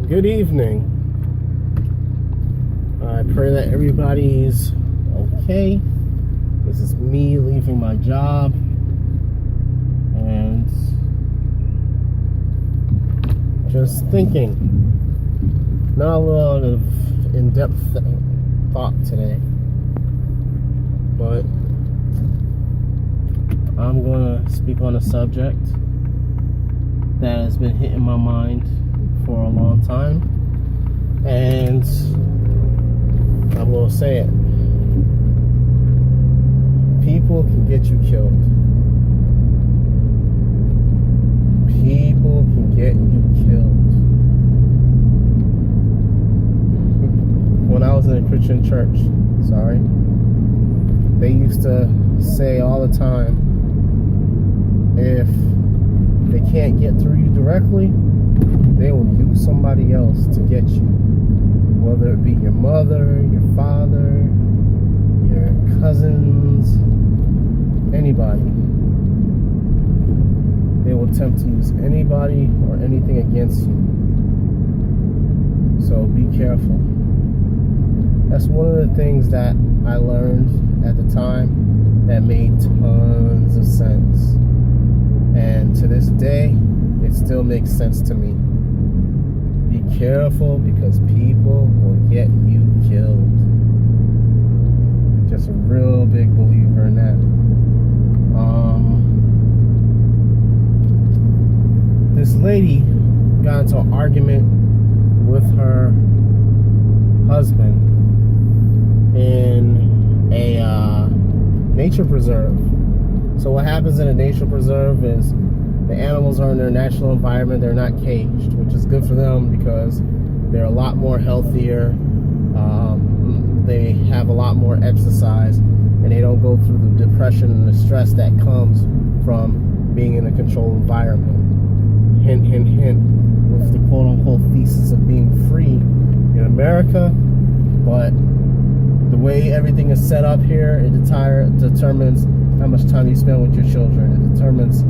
Good evening. I pray that everybody's okay. This is me leaving my job and just thinking. Not a lot of in-depth thought today, but I'm going to speak on a subject that has been hitting my mind for a long time, and I will say it. People can get you killed. People can get you killed. When I was in a Christian church, they used to say all the time, if they can't get through you directly, they will use somebody else to get you. Whether it be your mother, your father, your cousins, anybody. They will attempt to use anybody or anything against you. So be careful. That's one of the things that I learned at the time that made tons of sense. And to this day, it still makes sense to me. Be careful, because people will get you killed. Just a real big believer in that. This lady got into an argument with her husband in a nature preserve. So what happens in a nature preserve is the animals are in their natural environment. They're not caged, which is good for them because they're a lot more healthier. They have a lot more exercise, and they don't go through the depression and the stress that comes from being in a controlled environment. Hint, hint, hint, with the quote-unquote thesis of being free in America. But the way everything is set up here, it determines how much time you spend with your children. It determines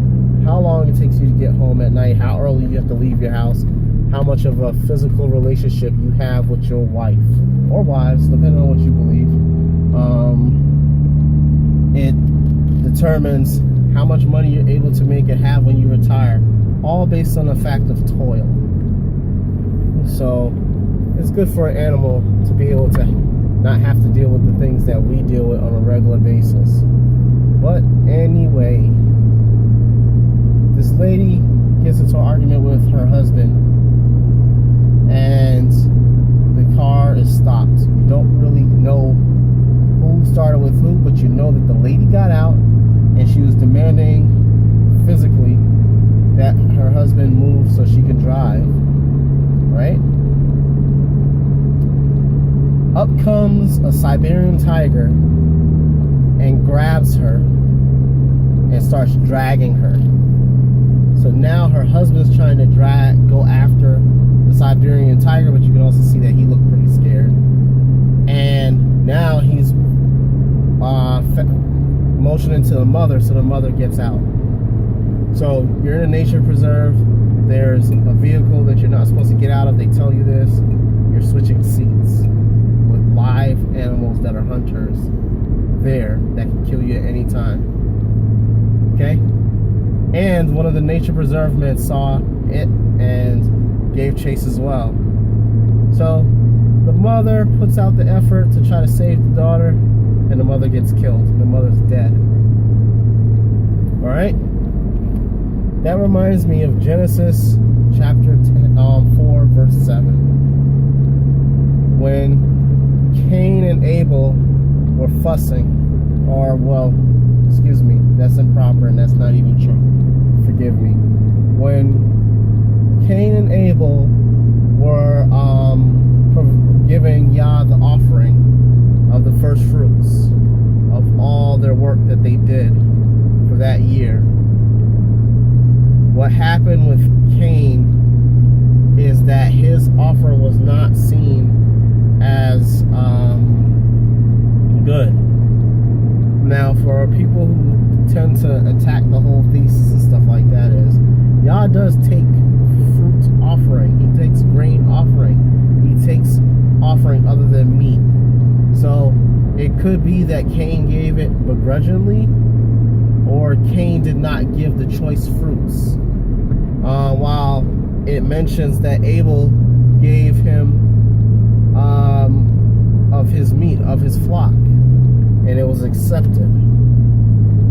how long it takes you to get home at night, how early you have to leave your house, how much of a physical relationship you have with your wife or wives, depending on what you believe. It determines how much money you're able to make and have when you retire, all based on the fact of toil. So it's good for an animal to be able to not have to deal with the things that we deal with on a regular basis. But anyway, this lady gets into an argument with her husband, and the car is stopped. You don't really know who started with who, but you know that the lady got out and she was demanding physically that her husband move so she could drive, right? Up comes a Siberian tiger and grabs her and starts dragging her. So now her husband's trying to go after the Siberian tiger, but you can also see that he looked pretty scared. And now he's motioning to the mother, so the mother gets out. So you're in a nature preserve. There's a vehicle that you're not supposed to get out of. They tell you this. You're switching seats with live animals that are hunters there that can kill you at any time. Okay? And one of the nature preserve men saw it and gave chase as well. So the mother puts out the effort to try to save the daughter, and the mother gets killed. The mother's dead. Alright? That reminds me of Genesis chapter 4, verse 7. When Cain and Abel were fussing, that's improper and that's not even true. Forgive me. When Cain and Abel were giving Yah the offering of the first fruits of all their work that they did for that year, what happened with Cain is that his offer was not seen as good. Now, for people who tend to attack the whole thesis and stuff like that, is Yah does take could be that Cain gave it begrudgingly, or Cain did not give the choice fruits. While it mentions that Abel gave him of his meat, of his flock, and it was accepted.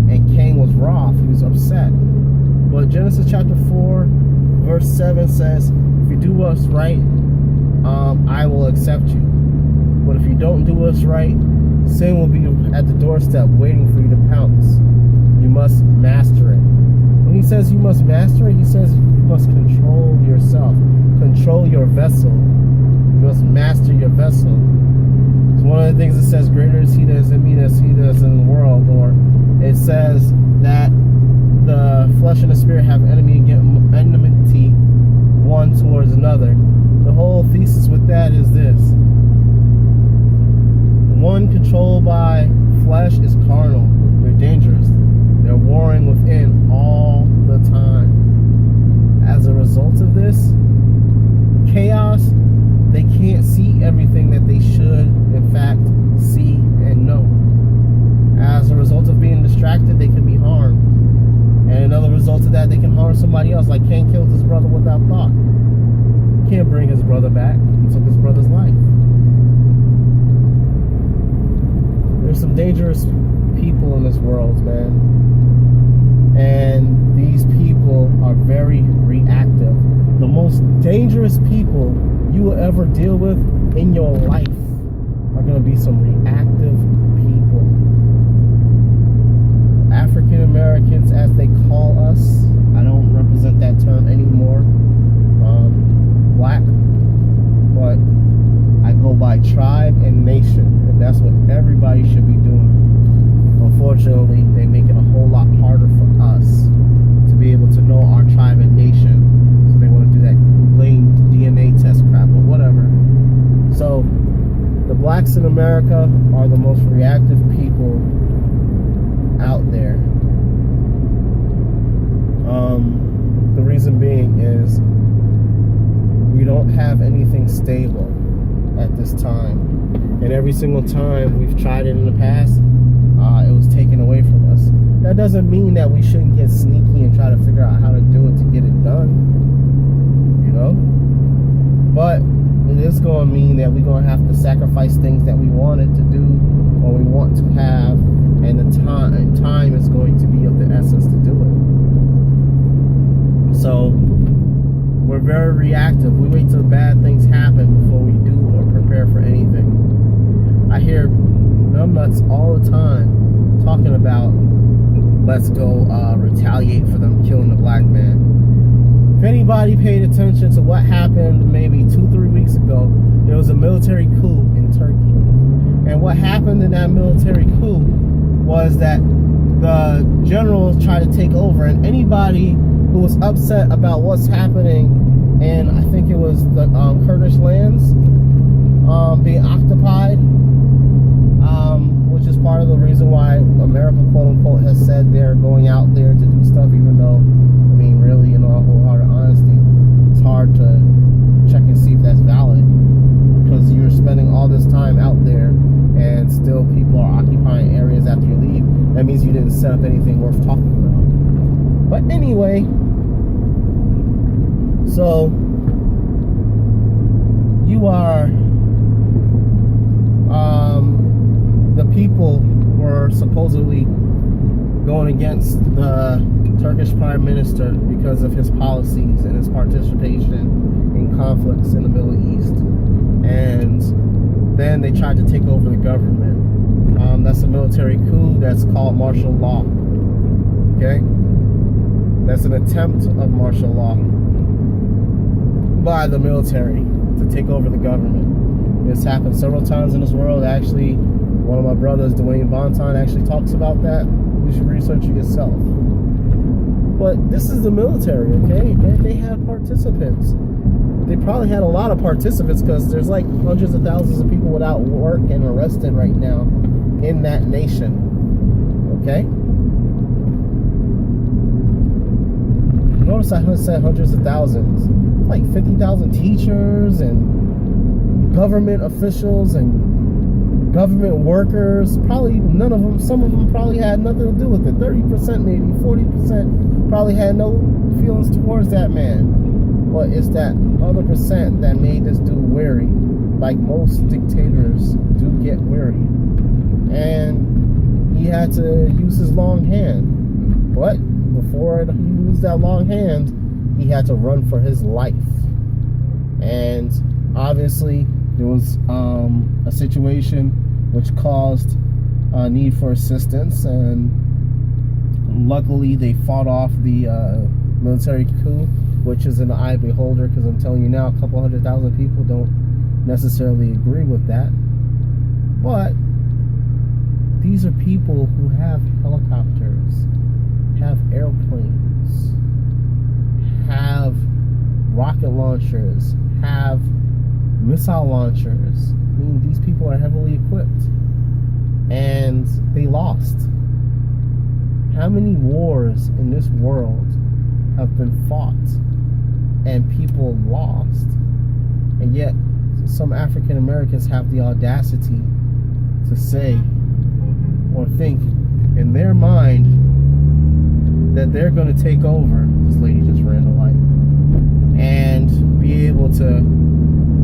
And Cain was wroth, he was upset. But Genesis chapter 4, verse 7 says, if you do what's right, I will accept you. But if you don't do what's right, sin will be at the doorstep waiting for you to pounce. You must master it. When he says you must master it, he says you must control yourself. Control your vessel. You must master your vessel. It's one of the things that says, greater is he that is in me than is he that is in the world. Or it says that the flesh and the spirit have enmity one towards another. The whole thesis with that is this. One controlled by flesh is carnal. They're dangerous. They're warring within all the time. As a result of this chaos, they can't see everything that they should, in fact, see and know. As a result of being distracted, they can be harmed. And another result of that, they can harm somebody else. Like Cain killed his brother without thought. He can't bring his brother back. He took his brother's life. There's some dangerous people in this world, man. And these people are very reactive. The most dangerous people you will ever deal with in your life are going to be some reactive people. African Americans, as they call us, I don't represent that term anymore. Black, but I go by tribe and nation, and that's what everybody should be doing. Unfortunately, they make it a whole lot harder for us to be able to know our tribe and nation. So they want to do that lame DNA test crap, but whatever. So the blacks in America are the most reactive people out there. The reason being is we don't have anything stable at this time. And every single time we've tried it in the past, it was taken away from us. That doesn't mean that we shouldn't get sneaky and try to figure out how to do it to get it done, you know? But it is going to mean that we're going to have to sacrifice things that we wanted to do or we want to have, and the time is going to be of the essence to do it. So we're very reactive. We wait till bad things happen before we do or prepare for anything. I hear numbnuts all the time talking about, let's go retaliate for them killing the black man. If anybody paid attention to what happened maybe 2-3 weeks ago, there was a military coup in Turkey. And what happened in that military coup was that the generals tried to take over, and anybody who was upset about what's happening, and I think it was the Kurdish lands being occupied, which is part of the reason why America, quote unquote, has said they're going out there to do stuff, even though, I mean, really, in all wholehearted honesty, it's hard to check and see if that's valid, because you're spending all this time out there and still people are occupying areas after you leave. That means you didn't set up anything worth talking about. But anyway, so you are the people were supposedly going against the Turkish Prime Minister because of his policies and his participation in conflicts in the Middle East. And then they tried to take over the government. That's a military coup. That's called martial law. Okay? That's an attempt of martial law by the military to take over the government. It's happened several times in this world. Actually, one of my brothers, Dwayne Bonton, actually talks about that. You should research it yourself. But this is the military, okay? They had participants. They probably had a lot of participants, because there's like hundreds of thousands of people without work and arrested right now in that nation. Okay? Notice I said hundreds of thousands. Like 50,000 teachers and government officials and government workers, probably none of them, some of them probably had nothing to do with it. 30% maybe, 40% probably had no feelings towards that man. But it's that other percent that made this dude wary. Like most dictators do get wary. And he had to use his long hand. But before he used that long hand, he had to run for his life. And obviously there was a situation which caused a need for assistance, and luckily they fought off the military coup, which is an eye beholder, because I'm telling you now, a couple 100,000 people don't necessarily agree with that. But these are people who have helicopters, have airplanes, have rocket launchers, have missile launchers. I mean, these people are heavily equipped, and they lost. How many wars in this world have been fought and people lost, and yet some African Americans have the audacity to say or think in their mind that they're going to take over. This lady just ran the light. And be able to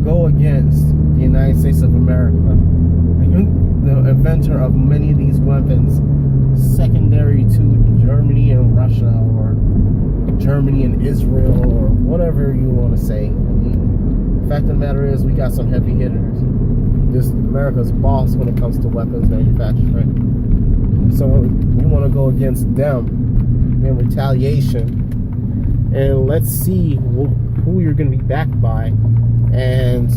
go against the United States of America, the inventor of many of these weapons, secondary to Germany and Russia, or Germany and Israel, or whatever you want to say. I mean, the fact of the matter is, we got some heavy hitters. This America's boss when it comes to weapons manufacturing. So we want to go against them in retaliation. And let's see who you're going to be backed by, and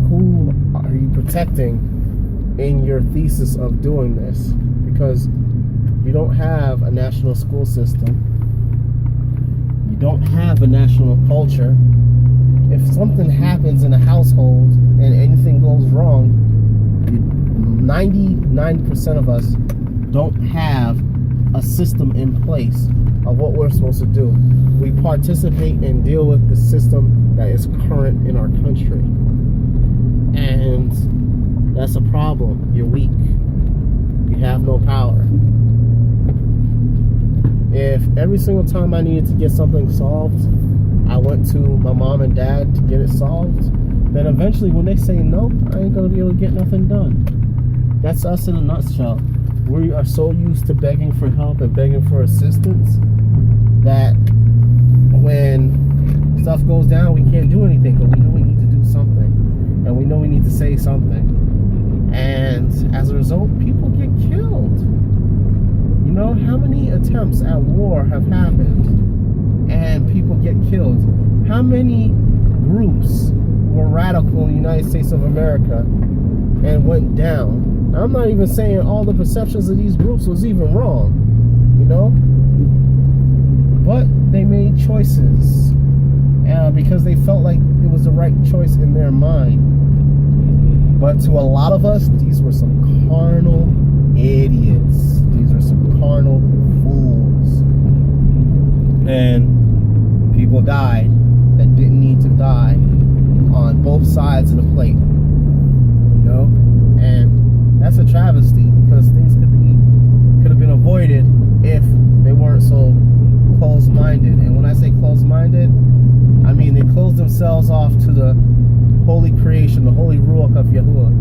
who are you protecting in your thesis of doing this. Because you don't have a national school system. You don't have a national culture. If something happens in a household and anything goes wrong, 99% of us don't have a system in place of what we're supposed to do. We participate and deal with the system that is current in our country. And that's a problem. You're weak. You have no power. If every single time I needed to get something solved, I went to my mom and dad to get it solved, then eventually when they say no, I ain't gonna be able to get nothing done. That's us in a nutshell. We are so used to begging for help and begging for assistance that when stuff goes down, we can't do anything, but we know we need to do something, and we know we need to say something. And as a result, people get killed. You know, how many attempts at war have happened and people get killed? How many groups were radical in the United States of America and went down? I'm not even saying all the perceptions of these groups was even wrong, you know? But they made choices because they felt like it was the right choice in their mind. But to a lot of us, these were some carnal idiots. These are some carnal fools. And people died that didn't need to die on both sides of the plate, you know? And that's a travesty, because things could have been avoided if they weren't so closed-minded. And when I say closed-minded, I mean they closed themselves off to the holy creation, the holy ruach of Yahuwah,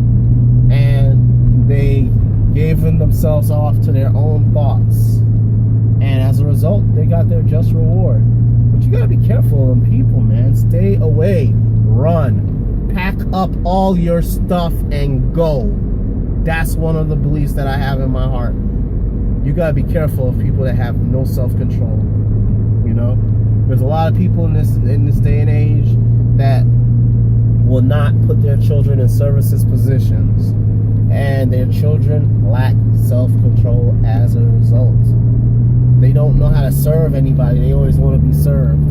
and they gave themselves off to their own thoughts, and as a result they got their just reward. But you gotta be careful of them people, man. Stay away, run, pack up all your stuff and go. That's one of the beliefs that I have in my heart. You gotta be careful of people that have no self-control. You know, there's a lot of people in this day and age that will not put their children in services positions, and their children lack self-control as a result. They don't know how to serve anybody. They always want to be served.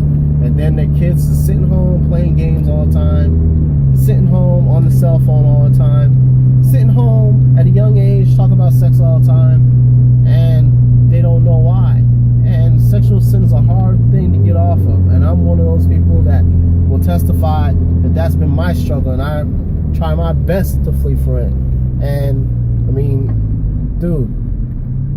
And then their kids are sitting home playing games all the time, sitting home on the cell phone all the time, sitting home at a young age talking about sex all the time, and they don't know why. And sexual sin is a hard thing to get off of, and I'm one of those people that will testify that that's been my struggle, and I try my best to flee from it. And I mean, dude,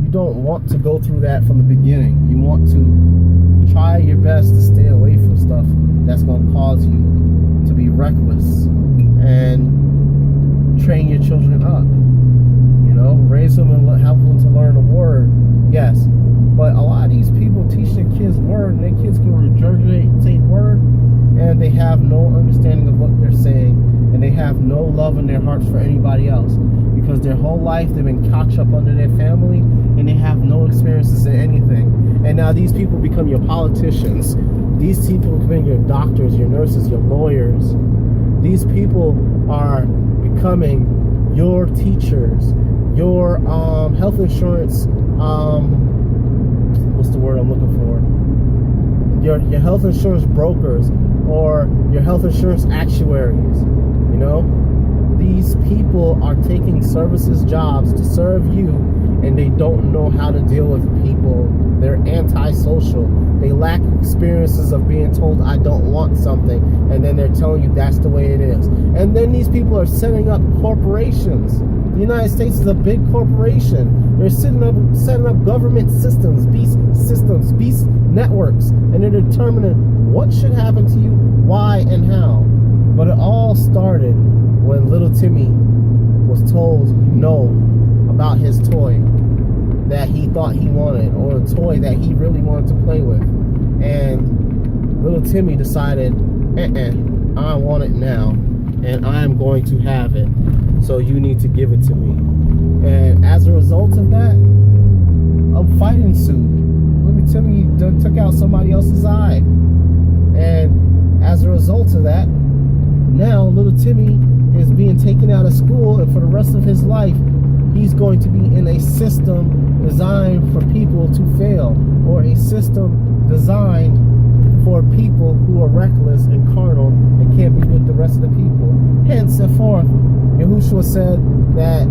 you don't want to go through that from the beginning. You want to try your best to stay away from stuff that's going to cause you to be reckless, and train your children up. You know, raise them and help them to learn the word. Yes, but a lot of these people teach their kids word, and their kids can regurgitate word, and they have no understanding of what they're saying, and they have no love in their hearts for anybody else, because their whole life they've been couched up under their family, and they have no experiences in anything. And now these people become your politicians. These people become your doctors, your nurses, your lawyers. These people are becoming your teachers, your health insurance, what's the word I'm looking for? Your health insurance brokers, or your health insurance actuaries. You know, these people are taking services jobs to serve you, and they don't know how to deal with people. They're antisocial. They lack experiences of being told, I don't want something, and then they're telling you that's the way it is. And then these people are setting up corporations. The United States is a big corporation. They're setting up government systems, beast networks, and they're determining what should happen to you, why, and how. But it all started when little Timmy was told no about his toy that he thought he wanted, or a toy that he really wanted to play with. And little Timmy decided, I want it now, and I'm going to have it, so you need to give it to me. And as a result of that, a fight ensued. Little Timmy took out somebody else's eye. And as a result of that, now little Timmy is being taken out of school, and for the rest of his life, he's going to be in a system designed for people to fail, or a system designed for people who are reckless and carnal and can't be with the rest of the people. Hence and forth, Yahushua said that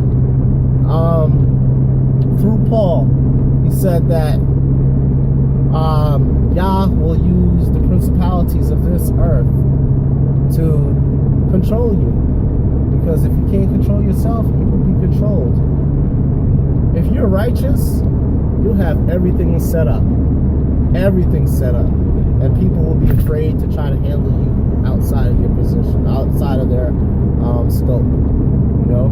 through Paul, he said that Yah will use the principalities of this earth to control you. Because if you can't control yourself, you will be controlled. If you're righteous, you'll have everything set up. Everything set up. And people will be afraid to try to handle you outside of your position, outside of their scope. You know?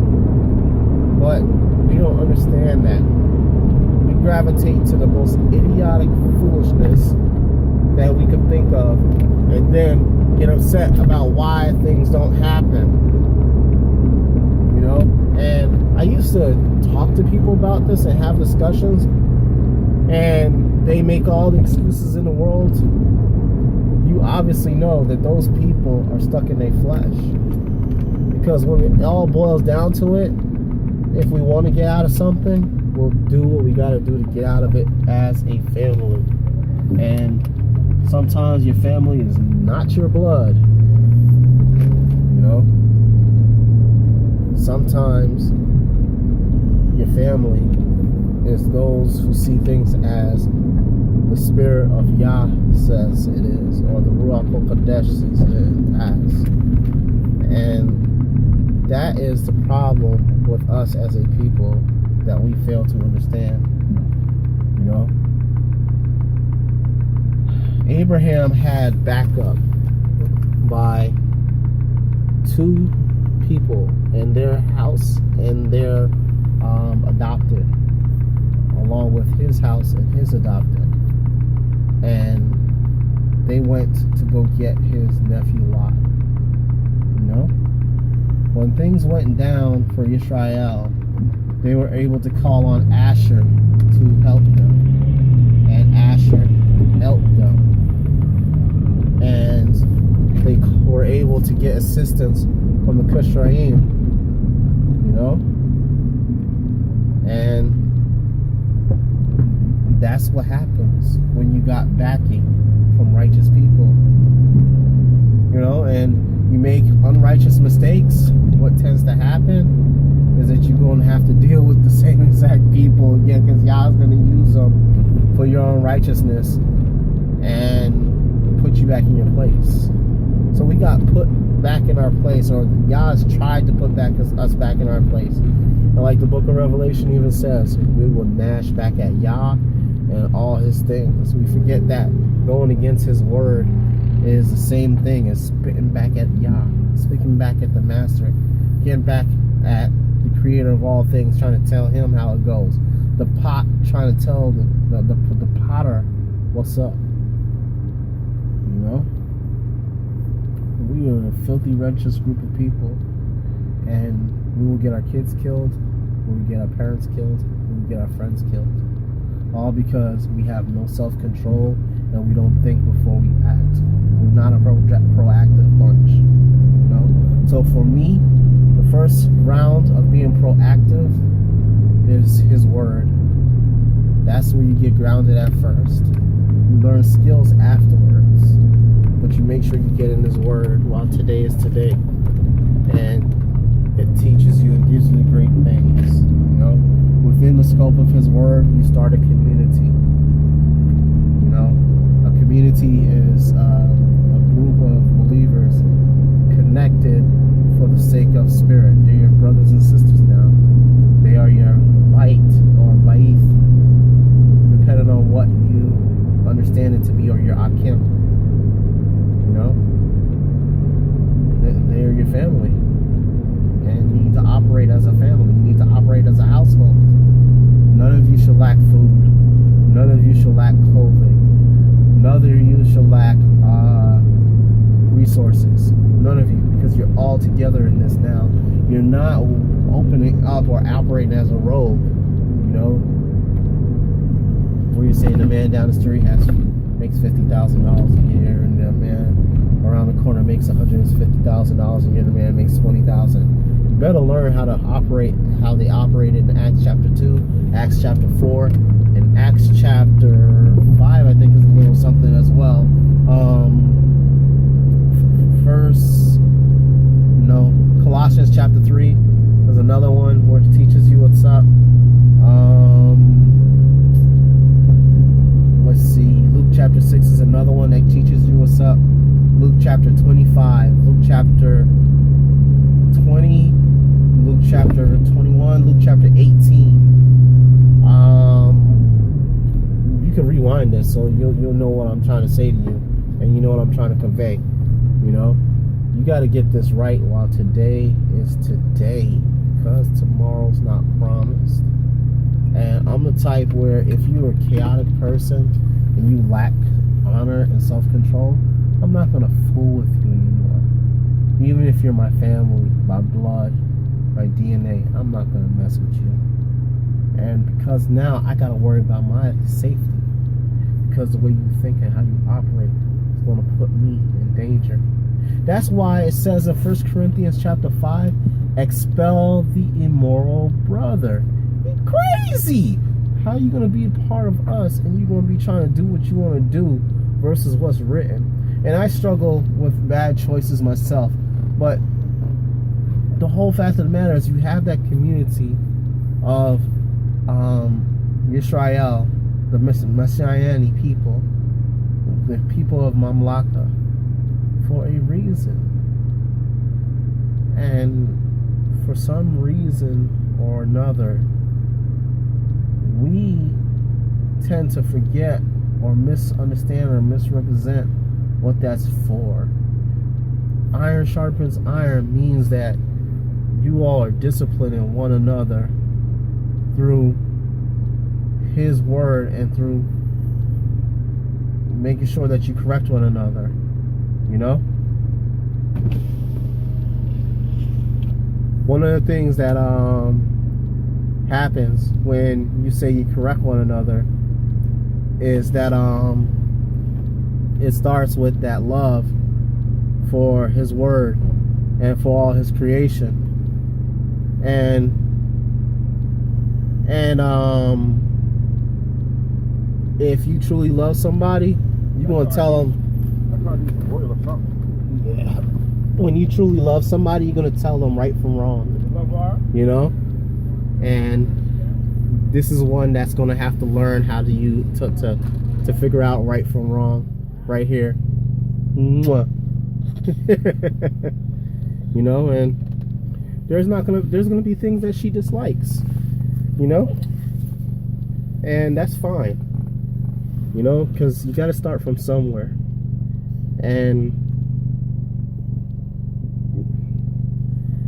But we don't understand that. We gravitate to the most idiotic foolishness that we could think of, and then get upset about why things don't happen. You know? And I used to talk to people about this and have discussions, and they make all the excuses in the world. You obviously know that those people are stuck in their flesh. Because when it all boils down to it, if we want to get out of something, we'll do what we got to do to get out of it as a family. And sometimes your family is not your blood. You know? Sometimes your family is those who see things as the Spirit of Yah says it is, or the Ruach HaKodesh sees it as. And that is the problem with us as a people that we fail to understand. You know? Abraham had backup by two people in their house, and their adopted, along with his house and his adopted. And they went to go get his nephew Lot. You know? When things went down for Israel, they were able to call on Asher to help them. And Asher helped them. And they were able to get assistance from the Cushraim. You know? And that's what happens when you got backing from righteous people. You know, and you make unrighteous mistakes, what tends to happen is that you're going to have to deal with the same exact people again, because Yah's going to use them for your own righteousness and put you back in your place. So we got put back in our place, or Yah's tried to put us back in our place. And like the book of Revelation even says, we will gnash back at Yah and all his things. We forget that going against his word is the same thing as spitting back at Yah, speaking back at the master, getting back at the creator of all things, trying to tell him how it goes. The pot trying to tell the potter what's up. You know? We are a filthy, righteous group of people, and we will get our kids killed, we will get our parents killed, we will get our friends killed, all because we have no self-control and we don't think before we act. We're not a proactive bunch, you know? So for me, the first round of being proactive is his word. That's where you get grounded at first. You learn skills afterwards, but you make sure you get in his word while today is today, and it teaches you and gives you great things. You know, within the scope of his word, you start a community. You know, a community is a group of believers connected for the sake of spirit. They're your brothers and sisters now. They are your bait or ba'ith, depending on what you understand it to be, or your akim. You know, they are your family, and you need to operate as a family. You need to operate as a household. None of you should lack food. None of you should lack clothing. None of you should lack resources. None of you, because you're all together in this now. You're not opening up or operating as a rogue. You know, where you're saying the man down the street makes $50,000 a year, and the man around the corner makes $150,000 a year, and the man makes $20,000. You better learn how to operate, how they operated in Acts chapter 2, Acts chapter 4, and Acts chapter 5, I think is a little something as well. Colossians chapter 3 is another one where it teaches you what's up. Let's see, Luke chapter 6 is another one that teaches you what's up. Luke chapter 25, Luke chapter 20, Luke chapter 21, Luke chapter 18. You can rewind this so you'll know what I'm trying to say to you, and you know what I'm trying to convey. You know, you got to get this right while today is today, because tomorrow's not promised. And I'm the type where if you're a chaotic person and you lack honor and self-control, I'm not going to fool with you anymore. Even if you're my family, by blood, by DNA, I'm not going to mess with you. And because now I got to worry about my safety, because the way you think and how you operate is going to put me in danger. That's why it says in 1 Corinthians chapter 5, expel the immoral brother. You're crazy! How are you going to be a part of us and you're going to be trying to do what you want to do versus what's written? And I struggle with bad choices myself, but the whole fact of the matter is you have that community of Yisrael, the Messianic people, the people of Mamlaka, for a reason. And for some reason or another, we tend to forget or misunderstand or misrepresent what that's for. Iron sharpens iron means that you all are disciplining one another through his word and through making sure that you correct one another, you know? One of the things that happens when you say you correct one another is that it starts with that love for his word and for all his creation. And if you truly love somebody, you're going to tell them. Yeah. When you truly love somebody, you're going to tell them right from wrong. You know? And this is one that's going to have to learn how to figure out right from wrong right here. Mwah. You know, and there's gonna be things that she dislikes, you know, and that's fine, you know, because you got to start from somewhere. And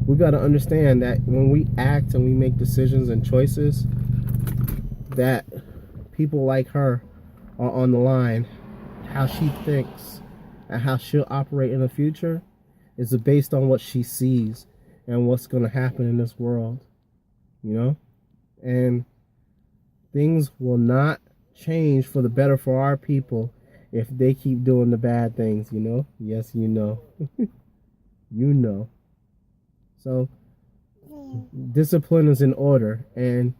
we got to understand that when we act and we make decisions and choices, that people like her are on the line. How she thinks and how she'll operate in the future is based on what she sees and what's going to happen in this world, you know. And things will not change for the better for our people if they keep doing the bad things, you know. Yes, you know. You know. So discipline is in order, and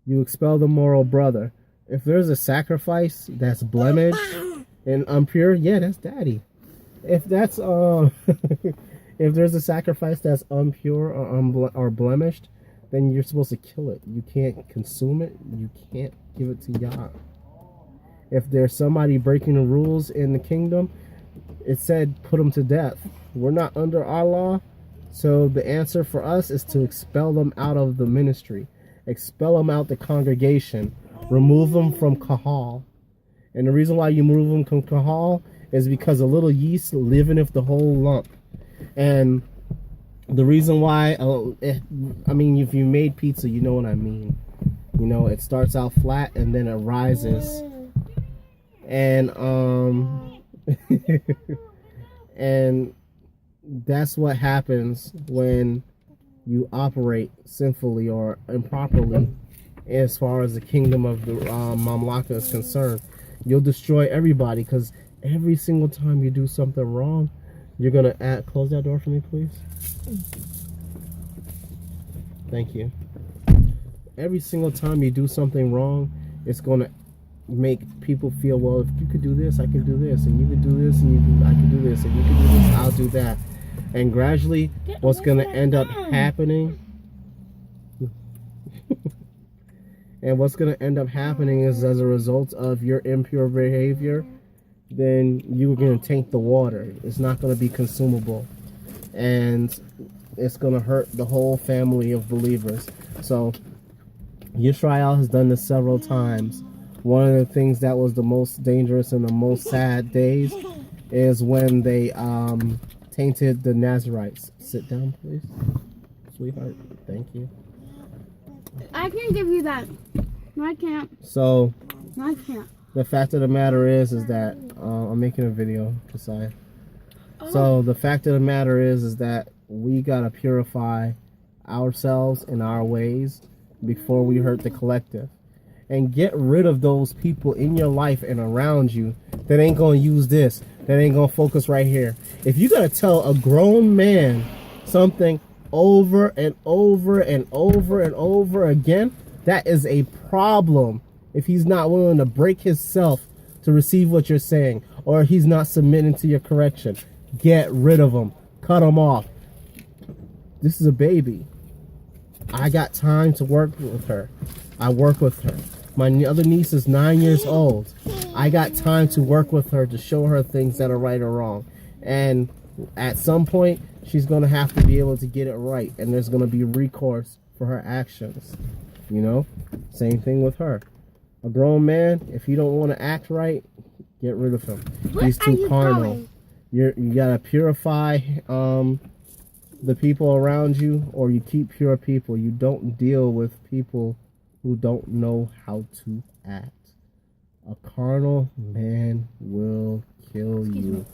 you expel the moral brother. If there's a sacrifice that's blemished and impure, yeah, that's daddy. If that's if there's a sacrifice that's impure or blemished, then you're supposed to kill it. You can't consume it. You can't give it to Yah. If there's somebody breaking the rules in the kingdom, it said put them to death. We're not under our law, so the answer for us is to expel them out of the ministry, expel them out the congregation, remove them from qahal. And the reason why you remove them from qahal is because a little yeast liveth the whole lump. And the reason why, I mean, if you made pizza, you know what I mean. You know, it starts out flat and then it rises. And and that's what happens when you operate sinfully or improperly as far as the kingdom of the Mamlaka is concerned. You'll destroy everybody, because every single time you do something wrong, you're gonna close that door for me, please. Thank you. Every single time you do something wrong, it's gonna make people feel, well, if you could do this, I could do this, and you could do this, and I could do this, and you could do this, I'll do that. And gradually, what's gonna end up happening? And what's going to end up happening is, as a result of your impure behavior, then you're going to taint the water. It's not going to be consumable. And it's going to hurt the whole family of believers. So, Yisrael has done this several times. One of the things that was the most dangerous and the most sad days is when they tainted the Nazarites. Sit down, please. Sweetheart, thank you. I can give you that. No, I can't. So, No, I can't. the fact of the matter is that I'm making a video, Josiah. Oh. So the fact of the matter is that we gotta purify ourselves and our ways before we hurt the collective, and get rid of those people in your life and around you that ain't gonna use this, that ain't gonna focus right here. If you gotta tell a grown man something over and over and over and over again, that is a problem. If he's not willing to break himself to receive what you're saying, or he's not submitting to your correction, get rid of him. Cut him off. This is a baby. I got time to work with her. I work with her. My other niece is 9 years old. I got time to work with her to show her things that are right or wrong. And at some point, she's going to have to be able to get it right. And there's going to be recourse for her actions. You know? Same thing with her. A grown man, if you don't want to act right, get rid of him. He's too carnal. You got to purify the people around you, or you keep pure people. You don't deal with people who don't know how to act. A carnal man will kill you.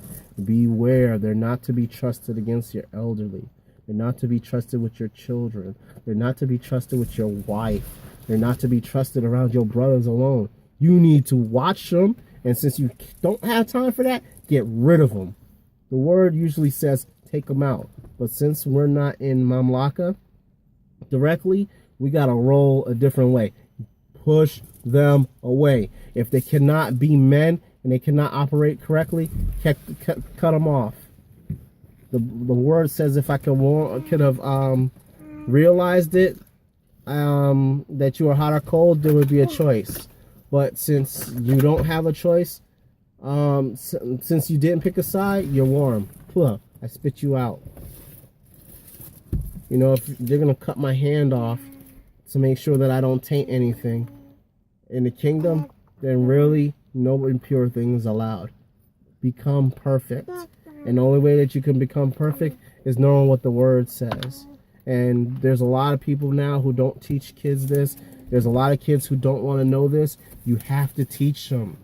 Beware. They're not to be trusted against your elderly. They're not to be trusted with your children. They're not to be trusted with your wife. They're not to be trusted around your brothers alone. You need to watch them, and since you don't have time for that, get rid of them. The word usually says take them out. But since we're not in Mamlaka directly, we got to roll a different way. Push them away. If they cannot be men and they cannot operate correctly, cut them off. The word says, if I could have realized it, that you are hot or cold, there would be a choice. But since you don't have a choice, since you didn't pick a side, you're warm. Plug. I spit you out. You know, if they're going to cut my hand off to make sure that I don't taint anything in the kingdom, then really no impure things allowed. Become perfect. And the only way that you can become perfect is knowing what the word says. And there's a lot of people now who don't teach kids this. There's a lot of kids who don't want to know this. You have to teach them.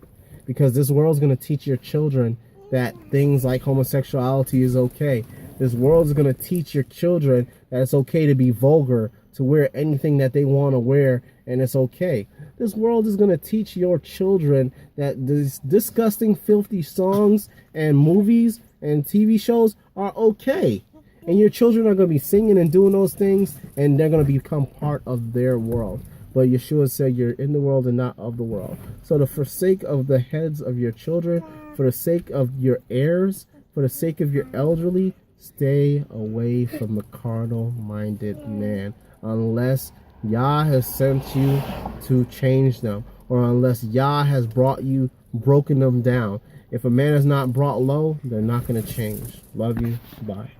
Because this world's going to teach your children that things like homosexuality is okay. This world is going to teach your children that it's okay to be vulgar, to wear anything that they want to wear, and it's okay. This world is going to teach your children that these disgusting, filthy songs and movies and TV shows are okay. And your children are going to be singing and doing those things, and they're going to become part of their world. But Yeshua said you're in the world and not of the world. So for the sake of the heads of your children, for the sake of your heirs, for the sake of your elderly, stay away from the carnal-minded man. Unless Yah has sent you to change them, or unless Yah has broken them down. If a man is not brought low, they're not going to change. Love you. Bye.